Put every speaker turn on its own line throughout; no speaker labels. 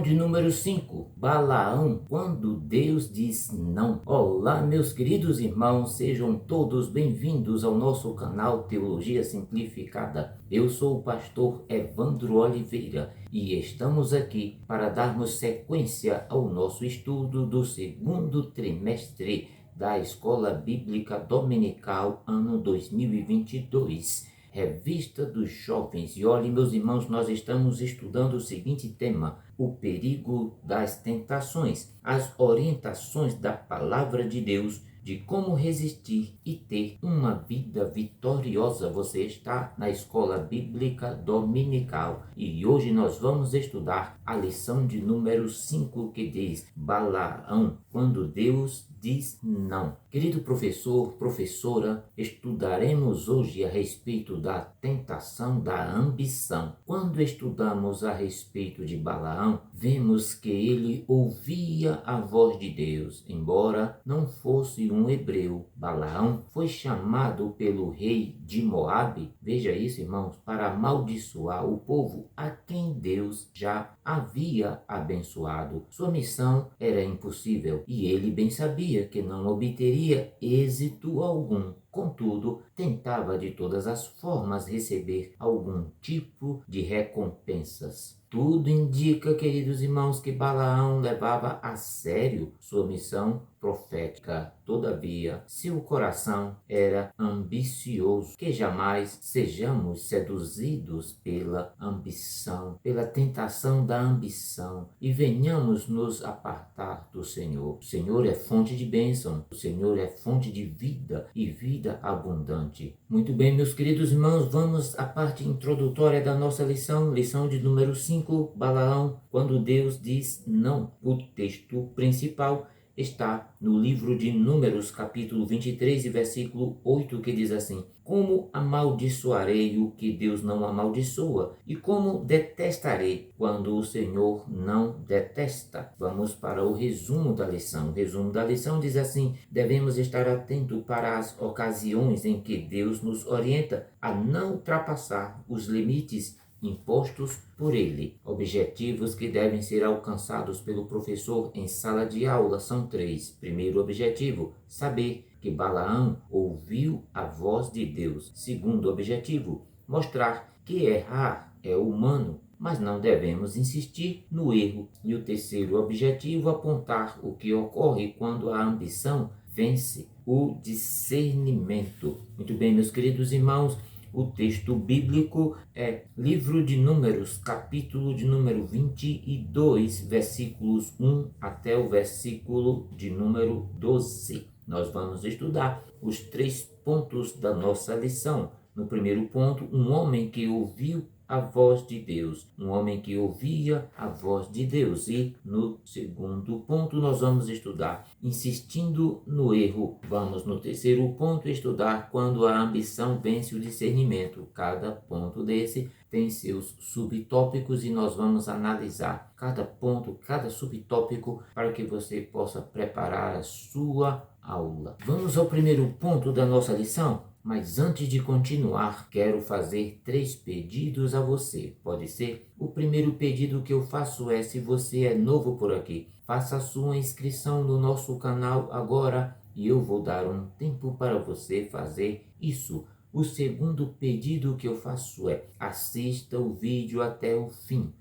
de número 5, Balaão, quando Deus diz não. Olá, meus queridos irmãos, sejam todos bem-vindos ao nosso canal Teologia Simplificada. Eu sou o pastor Evandro Oliveira e estamos aqui para darmos sequência ao nosso estudo do segundo trimestre da Escola Bíblica Dominical, ano 2022. Revista dos Jovens. E olhe, meus irmãos, nós estamos estudando o seguinte tema: o perigo das tentações, as orientações da Palavra de Deus de como resistir e ter uma vida vitoriosa. Você está na Escola Bíblica Dominical e hoje nós vamos estudar a lição de número 5, que diz: Balaão, quando Deus diz não. Querido professor, professora, estudaremos hoje a respeito da tentação da ambição. Quando estudamos a respeito de Balaão, vemos que ele ouvia a voz de Deus, embora não fosse um hebreu. Balaão foi chamado pelo rei de Moabe, veja isso, irmãos, para amaldiçoar o povo a quem Deus já havia abençoado. Sua missão era impossível e ele bem sabia que não obteria êxito algum. Contudo, tentava de todas as formas receber algum tipo de recompensas. Tudo indica, queridos irmãos, que Balaão levava a sério sua missão profética. Todavia, seu coração era ambicioso. Que jamais sejamos seduzidos pela ambição, pela tentação da ambição, e venhamos nos apartar do Senhor. O Senhor é fonte de bênção, o Senhor é fonte de vida e vida abundante. Muito bem, meus queridos irmãos, vamos à parte introdutória da nossa lição de número 5, Balaão, quando Deus diz não. O texto principal está no livro de Números, capítulo 23 e versículo 8, que diz assim: como amaldiçoarei o que Deus não amaldiçoa? E como detestarei quando o Senhor não detesta? Vamos para o resumo da lição. O resumo da lição diz assim: devemos estar atentos para as ocasiões em que Deus nos orienta a não ultrapassar os limites impostos por ele. Objetivos que devem ser alcançados pelo professor em sala de aula são 3. Primeiro objetivo: saber que Balaão ouviu a voz de Deus. Segundo objetivo: mostrar que errar é humano, mas não devemos insistir no erro. E o terceiro objetivo: apontar o que ocorre quando a ambição vence o discernimento. Muito bem, meus queridos irmãos, o texto bíblico é livro de Números, capítulo de número 22, versículos 1 até o versículo de número 12. Nós vamos estudar os 3 pontos da nossa lição. No primeiro ponto, um homem que ouviu a voz de Deus, um homem que ouvia a voz de Deus. E no segundo ponto nós vamos estudar insistindo no erro. Vamos no terceiro ponto estudar quando a ambição vence o discernimento. Cada ponto desse tem seus subtópicos e nós vamos analisar cada ponto, cada subtópico, para que você possa preparar a sua aula. Vamos ao primeiro ponto da nossa lição? Mas antes de continuar, quero fazer 3 pedidos a você. Pode ser? O primeiro pedido que eu faço é: se você é novo por aqui, faça a sua inscrição no nosso canal agora e eu vou dar um tempo para você fazer isso. O segundo pedido que eu faço é: assista o vídeo até o fim.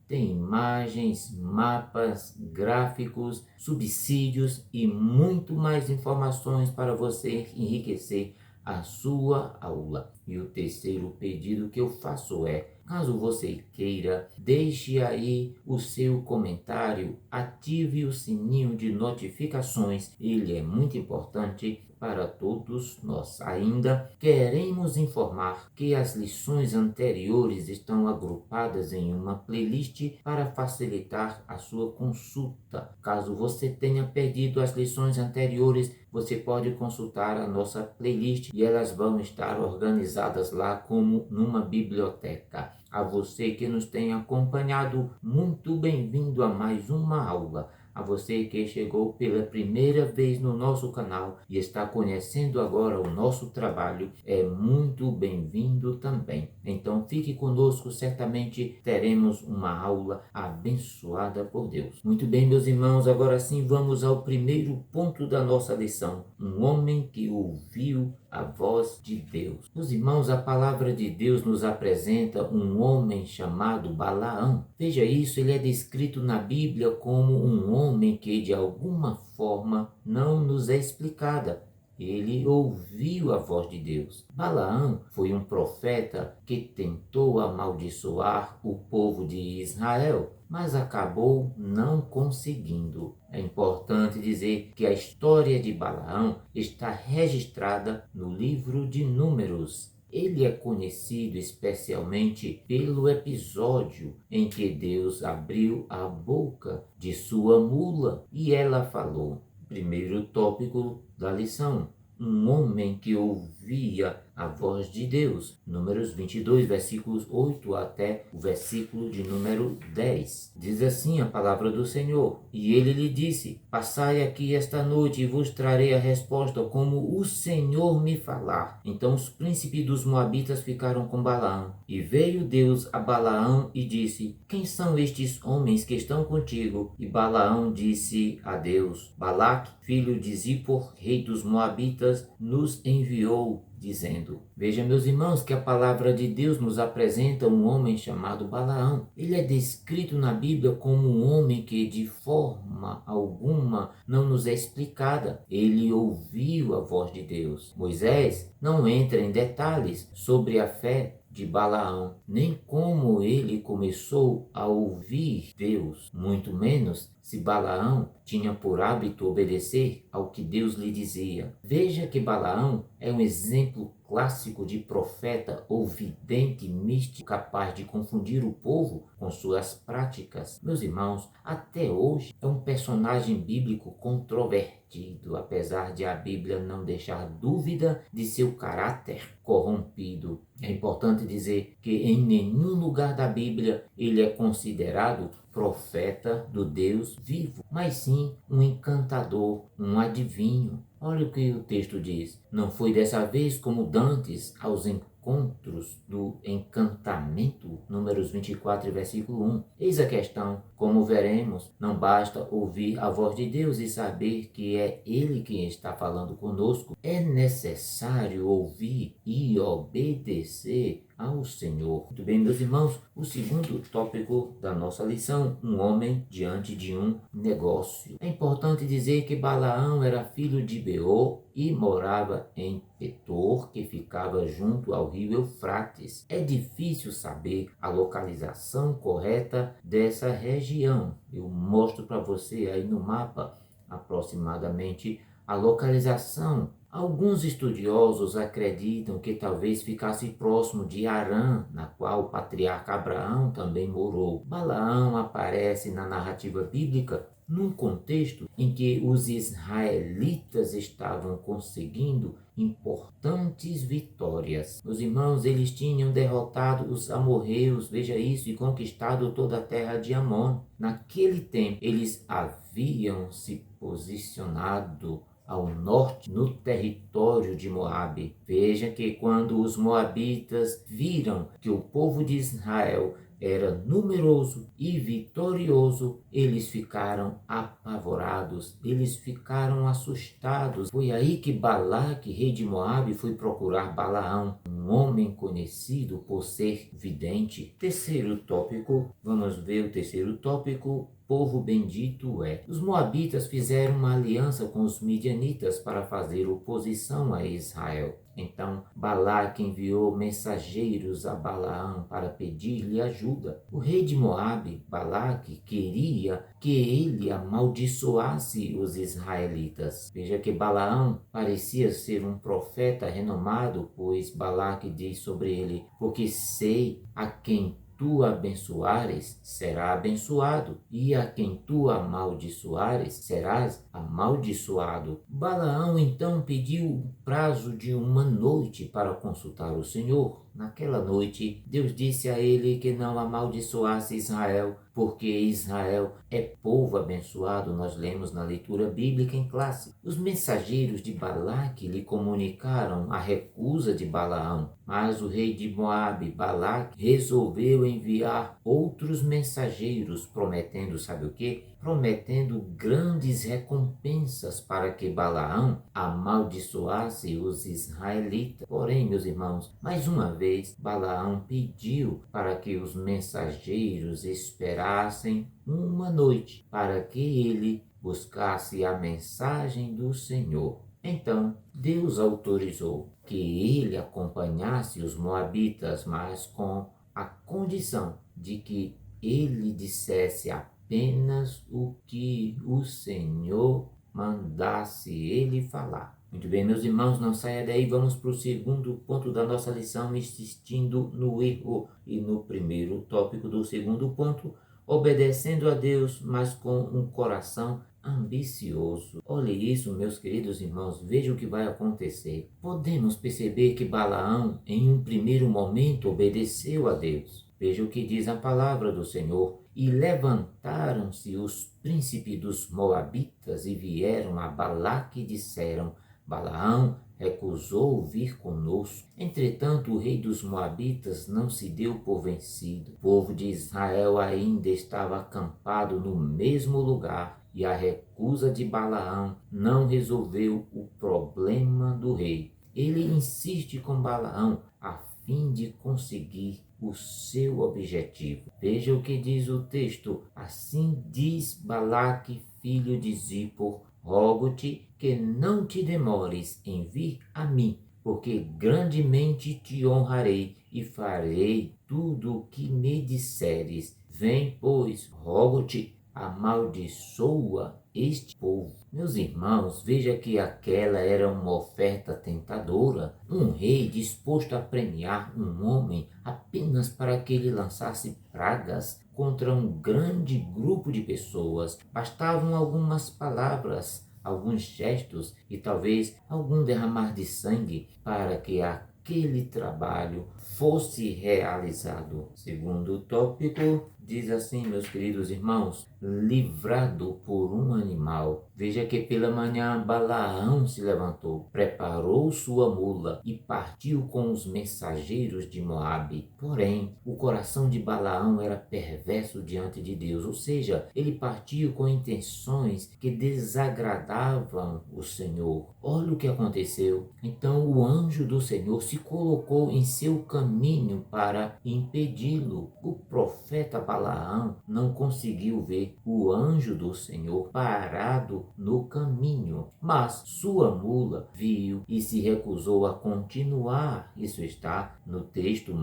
Tem imagens, mapas, gráficos, subsídios e muito mais informações para você enriquecer a sua aula. E o terceiro pedido que eu faço é: caso você queira, deixe aí o seu comentário, ative o sininho de notificações, ele é muito importante para todos nós. Ainda queremos informar que as lições anteriores estão agrupadas em uma playlist para facilitar a sua consulta. Caso você tenha perdido as lições anteriores, você pode consultar a nossa playlist e elas vão estar organizadas lá como numa biblioteca. A você que nos tem acompanhado, muito bem-vindo a mais uma aula. A você que chegou pela primeira vez no nosso canal e está conhecendo agora o nosso trabalho, é muito bem-vindo também. Então fique conosco, certamente teremos uma aula abençoada por Deus. Muito bem, meus irmãos, agora sim vamos ao primeiro ponto da nossa lição. Um homem que ouviu a voz de Deus. Meus irmãos, a palavra de Deus nos apresenta um homem chamado Balaão. Veja isso, ele é descrito na Bíblia como um homem que de alguma forma não nos é explicada. Ele ouviu a voz de Deus. Balaão foi um profeta que tentou amaldiçoar o povo de Israel, mas acabou não conseguindo. É importante dizer que a história de Balaão está registrada no livro de Números. Ele é conhecido especialmente pelo episódio em que Deus abriu a boca de sua mula e ela falou. Primeiro tópico da lição: um homem que ouvia a voz de Deus. Números 22, versículos 8 até o versículo de número 10. Diz assim a palavra do Senhor: E ele lhe disse: Passai aqui esta noite e vos trarei a resposta como o Senhor me falar. Então os príncipes dos Moabitas ficaram com Balaão. E veio Deus a Balaão e disse: Quem são estes homens que estão contigo? E Balaão disse a Deus: Balaque, filho de Zippor, rei dos Moabitas, nos enviou, dizendo. Veja, meus irmãos, que a palavra de Deus nos apresenta um homem chamado Balaão. Ele é descrito na Bíblia como um homem que de forma alguma não nos é explicada. Ele ouviu a voz de Deus. Moisés não entra em detalhes sobre a fé de Balaão, nem como ele começou a ouvir Deus, muito menos se Balaão tinha por hábito obedecer ao que Deus lhe dizia. Veja que Balaão é um exemplo clássico de profeta ou vidente místico capaz de confundir o povo com suas práticas. Meus irmãos, até hoje é um personagem bíblico controvertido, apesar de a Bíblia não deixar dúvida de seu caráter corrompido. É importante dizer que em nenhum lugar da Bíblia ele é considerado profeta do Deus vivo, mas sim um encantador, um adivinho. Olha o que o texto diz: não foi dessa vez como dantes aos encontros do encantamento, Números 24, versículo 1. Eis a questão: como veremos, não basta ouvir a voz de Deus e saber que é Ele quem está falando conosco. É necessário ouvir e obedecer ao Senhor. Muito bem, meus irmãos, o segundo tópico da nossa lição: um homem diante de um negócio. É importante dizer que Balaão era filho de Beor e morava em Petor, que ficava junto ao rio Eufrates. É difícil saber a localização correta dessa região. Eu mostro para você aí no mapa aproximadamente a localização. Alguns estudiosos acreditam que talvez ficasse próximo de Harã, na qual o patriarca Abraão também morou. Balaão aparece na narrativa bíblica num contexto em que os israelitas estavam conseguindo importantes vitórias. Os irmãos, eles tinham derrotado os amorreus, veja isso, e conquistado toda a terra de Amon. Naquele tempo, eles haviam se posicionado ao norte, no território de Moabe. Veja que quando os moabitas viram que o povo de Israel era numeroso e vitorioso, eles ficaram apavorados, eles ficaram assustados. Foi aí que Balaque, rei de Moabe, foi procurar Balaão, um homem conhecido por ser vidente. Terceiro tópico, vamos ver o terceiro tópico: povo bendito é. Os moabitas fizeram uma aliança com os midianitas para fazer oposição a Israel. Então Balaque enviou mensageiros a Balaão para pedir-lhe ajuda. O rei de Moabe, Balaque, queria que ele amaldiçoasse os israelitas. Veja que Balaão parecia ser um profeta renomado, pois Balaque diz sobre ele: porque sei a quem tu abençoares, será abençoado, e a quem tu amaldiçoares, serás amaldiçoado. Balaão então pediu o prazo de uma noite para consultar o Senhor. naquela noite, Deus disse a ele que não amaldiçoasse Israel, porque Israel é povo abençoado, nós lemos na leitura bíblica em classe. Os mensageiros de Balaque lhe comunicaram a recusa de Balaão, mas o rei de Moabe, Balaque, resolveu enviar outros mensageiros, prometendo, sabe o quê? Prometendo grandes recompensas para que Balaão amaldiçoasse os israelitas. Porém, meus irmãos, mais uma vez, Balaão pediu para que os mensageiros esperassem uma noite para que ele buscasse a mensagem do Senhor. Então, Deus autorizou que ele acompanhasse os moabitas, mas com a condição de que ele dissesse apenas o que o Senhor mandasse ele falar. Muito bem, meus irmãos, não saia daí, vamos para o segundo ponto da nossa lição, insistindo no erro. E no primeiro tópico do segundo ponto, obedecendo a Deus, mas com um coração ambicioso. Olhe isso, meus queridos irmãos, veja o que vai acontecer. Podemos perceber que Balaão, em um primeiro momento, obedeceu a Deus. Veja o que diz a palavra do Senhor. E levantaram-se os príncipes dos Moabitas e vieram a Balaque e disseram: Balaão recusou vir conosco. Entretanto, o rei dos Moabitas não se deu por vencido. O povo de Israel ainda estava acampado no mesmo lugar, e a recusa de Balaão não resolveu o problema do rei. Ele insiste com Balaão a fim de conseguir o seu objetivo. Veja o que diz o texto. Assim diz Balaque, filho de Zippor: rogo-te que não te demores em vir a mim, porque grandemente te honrarei e farei tudo o que me disseres. Vem, pois, rogo-te, amaldiçoa este povo. Meus irmãos, veja que aquela era uma oferta tentadora. Um rei disposto a premiar um homem apenas para que ele lançasse pragas contra um grande grupo de pessoas. Bastavam algumas palavras, alguns gestos e talvez algum derramar de sangue para que aquele trabalho fosse realizado. Segundo tópico, diz assim, meus queridos irmãos: livrado por um animal. Veja que pela manhã Balaão se levantou, preparou sua mula e partiu com os mensageiros de Moabe. Porém, o coração de Balaão era perverso diante de Deus, ou seja, ele partiu com intenções que desagradavam o Senhor. Olha o que aconteceu. Então o anjo do Senhor se colocou em seu caminho para impedi-lo. O profeta Balaão não conseguiu ver o anjo do Senhor parado no caminho, mas sua mula viu e se recusou a continuar. Isso está no texto,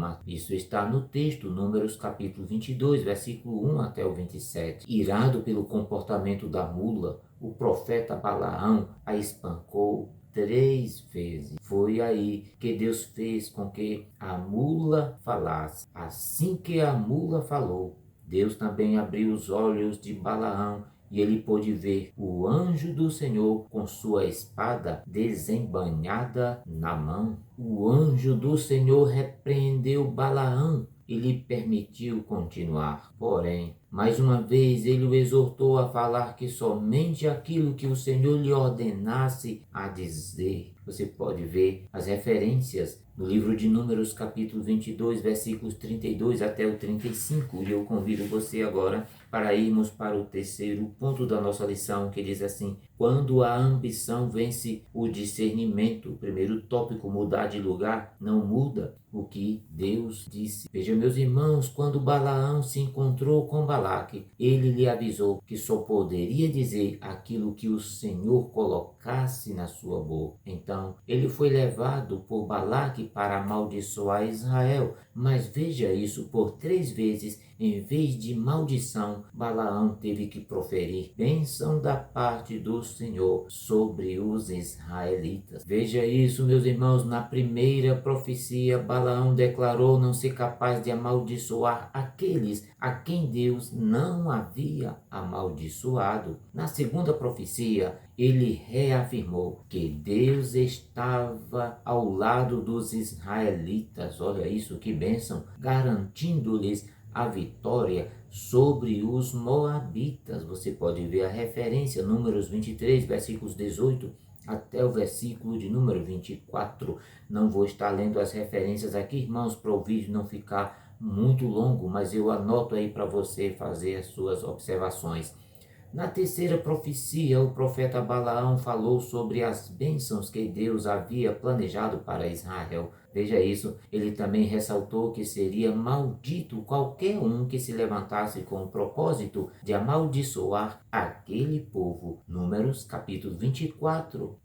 Números capítulo 22, versículo 1 até o 27. Irado pelo comportamento da mula, o profeta Balaão a espancou 3 vezes. Foi aí que Deus fez com que a mula falasse. Assim que a mula falou, Deus também abriu os olhos de Balaão e ele pôde ver o anjo do Senhor com sua espada desembainhada na mão. O anjo do Senhor repreendeu Balaão e lhe permitiu continuar. Porém, mais uma vez ele o exortou a falar que somente aquilo que o Senhor lhe ordenasse a dizer. Você pode ver as referências no livro de Números capítulo 22, versículos 32 até o 35. E eu convido você agora para irmos para o terceiro ponto da nossa lição, que diz assim: quando a ambição vence o discernimento. Primeiro tópico, mudar de lugar, não muda o que Deus disse. Veja, meus irmãos, quando Balaão se encontrou com Balaque, ele lhe avisou que só poderia dizer aquilo que o Senhor colocasse na sua boca. Então, ele foi levado por Balaque para amaldiçoar Israel. Mas veja isso, por 3 vezes em vez de maldição, Balaão teve que proferir bênção da parte do Senhor sobre os israelitas. Veja isso, meus irmãos, na primeira profecia, Balaão declarou não ser capaz de amaldiçoar aqueles a quem Deus não havia amaldiçoado. Na segunda profecia, ele reafirmou que Deus estava ao lado dos israelitas. Olha isso, que bênção! Garantindo-lhes a vitória sobre os moabitas. Você pode ver a referência, Números 23, versículos 18 até o versículo de número 24. Não vou estar lendo as referências aqui, irmãos, para o vídeo não ficar muito longo, mas eu anoto aí para você fazer as suas observações. Na terceira profecia, o profeta Balaão falou sobre as bênçãos que Deus havia planejado para Israel. Veja isso, ele também ressaltou que seria maldito qualquer um que se levantasse com o propósito de amaldiçoar aquele povo. Números capítulo 24,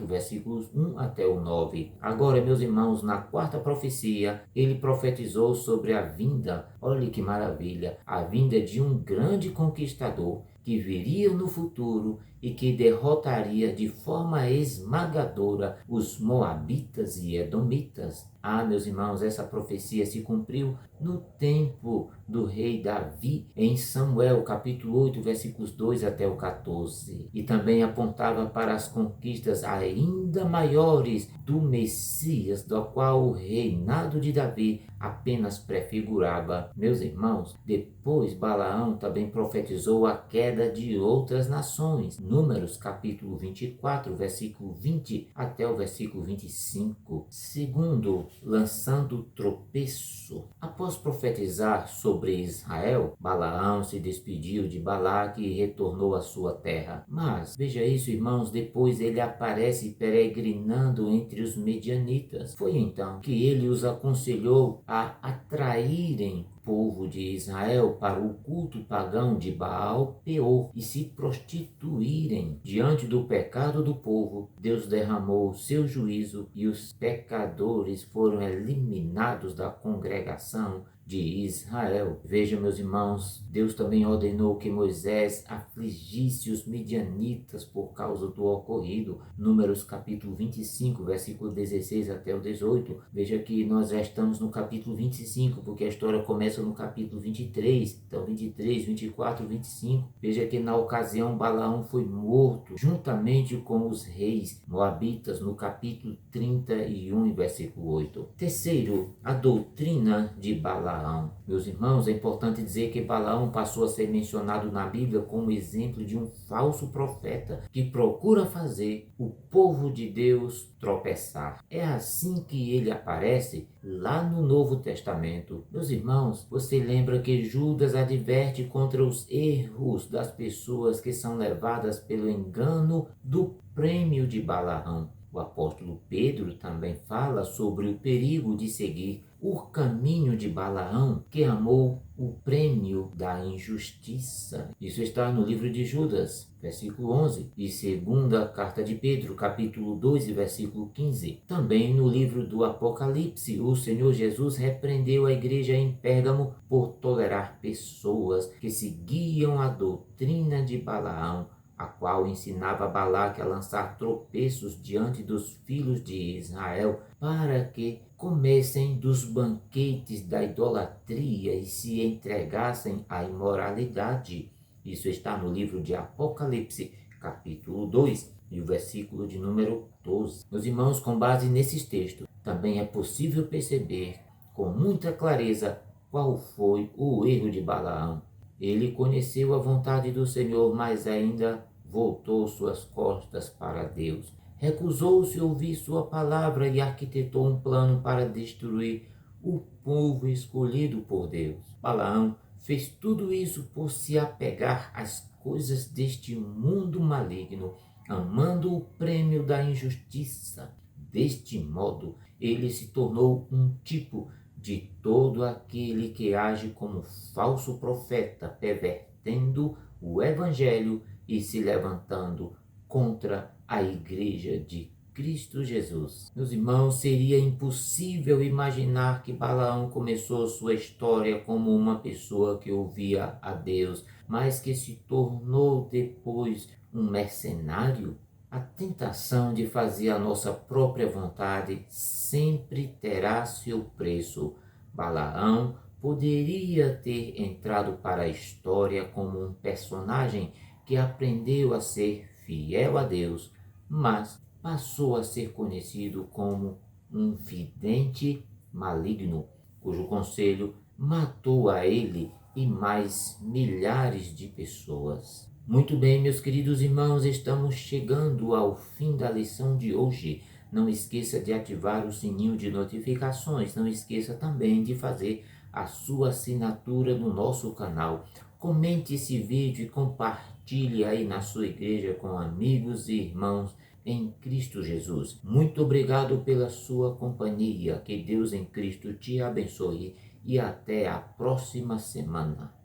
versículos 1 até o 9. Agora, meus irmãos, na quarta profecia, ele profetizou sobre a vinda, olha que maravilha, a vinda de um grande conquistador que viria no futuro e que derrotaria de forma esmagadora os moabitas e edomitas. Ah, meus irmãos, essa profecia se cumpriu no tempo do rei Davi, em Samuel, capítulo 8, versículos 2 até o 14. E também apontava para as conquistas ainda maiores do Messias, do qual o reinado de Davi apenas prefigurava. Meus irmãos, depois Balaão também profetizou a queda de outras nações. Números capítulo 24, versículo 20 até o versículo 25. Segundo, lançando tropeço. Após profetizar sobre Israel, Balaão se despediu de Balaque e retornou à sua terra. Mas, veja isso, irmãos, depois ele aparece peregrinando entre os medianitas. Foi então que ele os aconselhou a atraírem o povo de Israel para o culto pagão de Baal Peor e se prostituírem. Diante do pecado do povo, Deus derramou o seu juízo e os pecadores foram eliminados da congregação de Israel. Veja, meus irmãos, Deus também ordenou que Moisés afligisse os midianitas por causa do ocorrido. Números capítulo 25, versículo 16 até o 18. Veja que nós já estamos no capítulo 25, porque a história começa no capítulo 23. Então 23, 24, 25. Veja que na ocasião Balaão foi morto juntamente com os reis moabitas no capítulo 31, versículo 8. Terceiro, a doutrina de Balaão. Meus irmãos, é importante dizer que Balaão passou a ser mencionado na Bíblia como exemplo de um falso profeta que procura fazer o povo de Deus tropeçar. É assim que ele aparece lá no Novo Testamento. Meus irmãos, você lembra que Judas adverte contra os erros das pessoas que são levadas pelo engano do prêmio de Balaão. O apóstolo Pedro também fala sobre o perigo de seguir o caminho de Balaão, que amou o prêmio da injustiça. Isso está no livro de Judas, versículo 11, e segunda carta de Pedro, capítulo 2, versículo 15. Também no livro do Apocalipse, o Senhor Jesus repreendeu a igreja em Pérgamo por tolerar pessoas que seguiam a doutrina de Balaão, a qual ensinava Balaque a lançar tropeços diante dos filhos de Israel, para que comessem dos banquetes da idolatria e se entregassem à imoralidade. Isso está no livro de Apocalipse, capítulo 2, e o versículo de número 12. Meus irmãos, com base nesses textos, também é possível perceber com muita clareza qual foi o erro de Balaão. Ele conheceu a vontade do Senhor, mas ainda voltou suas costas para Deus. Recusou-se a ouvir sua palavra e arquitetou um plano para destruir o povo escolhido por Deus. Balaão fez tudo isso por se apegar às coisas deste mundo maligno, amando o prêmio da injustiça. Deste modo, ele se tornou um tipo de todo aquele que age como falso profeta, pervertendo o evangelho e se levantando contra a igreja de Cristo Jesus. Meus irmãos, seria impossível imaginar que Balaão começou sua história como uma pessoa que ouvia a Deus, mas que se tornou depois um mercenário. A tentação de fazer a nossa própria vontade sempre terá seu preço. Balaão poderia ter entrado para a história como um personagem que aprendeu a ser fiel a Deus, mas passou a ser conhecido como um vidente maligno, cujo conselho matou a ele e mais milhares de pessoas. Muito bem, meus queridos irmãos, estamos chegando ao fim da lição de hoje. Não esqueça de ativar o sininho de notificações. Não esqueça também de fazer a sua assinatura no nosso canal. Comente esse vídeo e compartilhe aí na sua igreja com amigos e irmãos em Cristo Jesus. Muito obrigado pela sua companhia. Que Deus em Cristo te abençoe e até a próxima semana.